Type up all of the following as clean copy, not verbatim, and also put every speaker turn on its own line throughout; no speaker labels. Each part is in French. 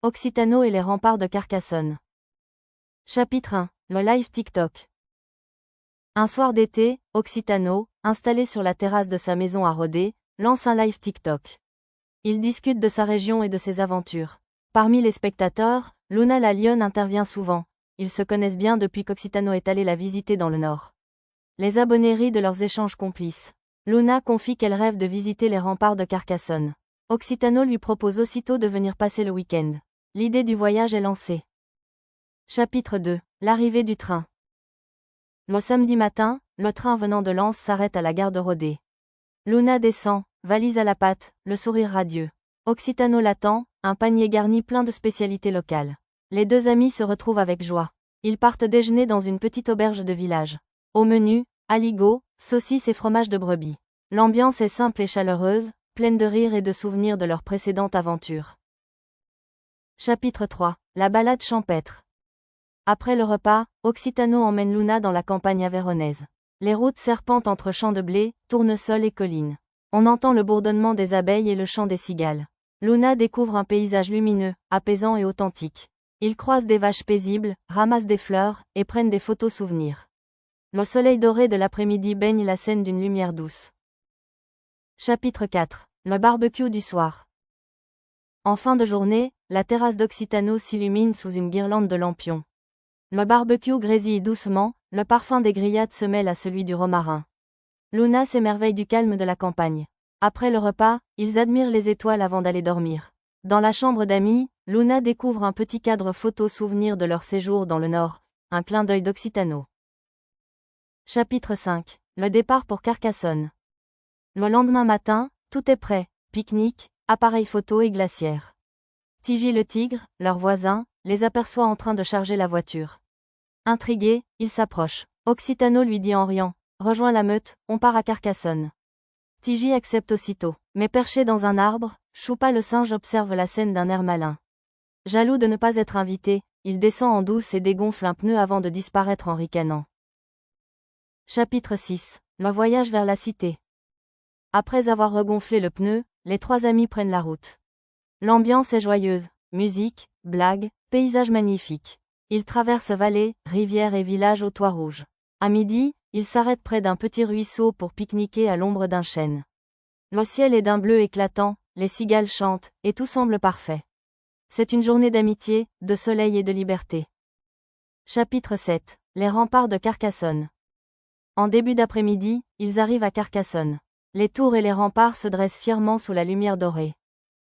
Occitano et les remparts de Carcassonne. Chapitre 1. Le live TikTok. Un soir d'été, Occitano, installé sur la terrasse de sa maison à Rodez, lance un live TikTok. Il discute de sa région et de ses aventures. Parmi les spectateurs, Luna la lionne intervient souvent. Ils se connaissent bien depuis qu'Occitano est allé la visiter dans le Nord. Les abonnés rient de leurs échanges complices. Luna confie qu'elle rêve de visiter les remparts de Carcassonne. Occitano lui propose aussitôt de venir passer le week-end. L'idée du voyage est lancée. Chapitre 2. L'arrivée du train. Le samedi matin, le train venant de Lens s'arrête à la gare de Rodez. Luna descend, valise à la patte, le sourire radieux. Occitano l'attend, un panier garni plein de spécialités locales. Les deux amis se retrouvent avec joie. Ils partent déjeuner dans une petite auberge de village. Au menu, aligot, saucisses et fromage de brebis. L'ambiance est simple et chaleureuse, pleine de rires et de souvenirs de leur précédente aventure. Chapitre 3. La balade champêtre. Après le repas, Occitano emmène Luna dans la campagne avéronnaise. Les routes serpentent entre champs de blé, tournesols et collines. On entend le bourdonnement des abeilles et le chant des cigales. Luna découvre un paysage lumineux, apaisant et authentique. Ils croisent des vaches paisibles, ramassent des fleurs, et prennent des photos souvenirs. Le soleil doré de l'après-midi baigne la scène d'une lumière douce. Chapitre 4. Le barbecue du soir. En fin de journée, la terrasse d'Occitano s'illumine sous une guirlande de lampions. Le barbecue grésille doucement, le parfum des grillades se mêle à celui du romarin. Luna s'émerveille du calme de la campagne. Après le repas, ils admirent les étoiles avant d'aller dormir. Dans la chambre d'amis, Luna découvre un petit cadre photo souvenir de leur séjour dans le Nord, un clin d'œil d'Occitano. Chapitre 5. Le départ pour Carcassonne. Le lendemain matin, tout est prêt, pique-nique, appareil photo et glacière. Tigi le tigre, leur voisin, les aperçoit en train de charger la voiture. Intrigué, il s'approche. Occitano lui dit en riant, « Rejoins la meute, on part à Carcassonne. » Tigi accepte aussitôt. Mais perché dans un arbre, Choupa le singe observe la scène d'un air malin. Jaloux de ne pas être invité, il descend en douce et dégonfle un pneu avant de disparaître en ricanant. Chapitre 6. Le voyage vers la cité. Après avoir regonflé le pneu, les trois amis prennent la route. L'ambiance est joyeuse, musique, blagues, paysages magnifiques. Ils traversent vallées, rivières et villages aux toits rouges. À midi, ils s'arrêtent près d'un petit ruisseau pour pique-niquer à l'ombre d'un chêne. Le ciel est d'un bleu éclatant, les cigales chantent, et tout semble parfait. C'est une journée d'amitié, de soleil et de liberté. Chapitre 7. Les remparts de Carcassonne. En début d'après-midi, ils arrivent à Carcassonne. Les tours et les remparts se dressent fièrement sous la lumière dorée.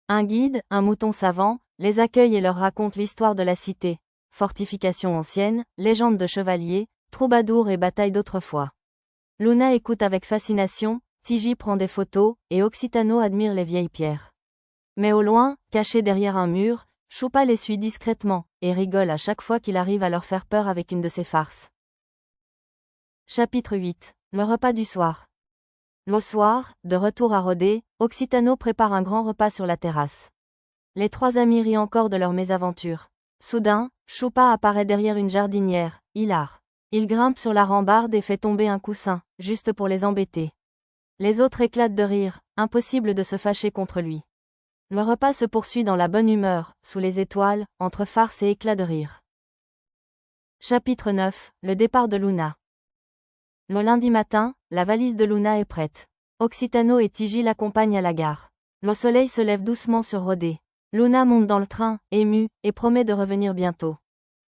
Un guide, un mouton savant, les accueille et leur raconte l'histoire de la cité. Fortifications anciennes, légendes de chevaliers, troubadours et batailles d'autrefois. Luna écoute avec fascination, Tigi prend des photos, et Occitano admire les vieilles pierres. Mais au loin, caché derrière un mur, Choupa les suit discrètement, et rigole à chaque fois qu'il arrive à leur faire peur avec une de ses farces. Chapitre 8. Le repas du soir. Le soir, de retour à Rodez, Occitano prépare un grand repas sur la terrasse. Les trois amis rient encore de leur mésaventure. Soudain, Choupa apparaît derrière une jardinière, hilar. Il grimpe sur la rambarde et fait tomber un coussin, juste pour les embêter. Les autres éclatent de rire, impossible de se fâcher contre lui. Le repas se poursuit dans la bonne humeur, sous les étoiles, entre farces et éclats de rire. Chapitre 9. Le départ de Luna. Le lundi matin, la valise de Luna est prête. Occitano et Tigi l'accompagnent à la gare. Le soleil se lève doucement sur Rodez. Luna monte dans le train, émue, et promet de revenir bientôt.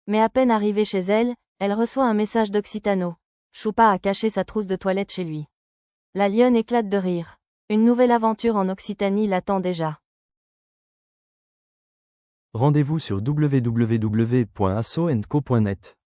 Mais à peine arrivée chez elle, elle reçoit un message d'Occitano. Choupa a caché sa trousse de toilette chez lui. La lionne éclate de rire. Une nouvelle aventure en Occitanie l'attend déjà.
Rendez-vous sur www.assoandco.net.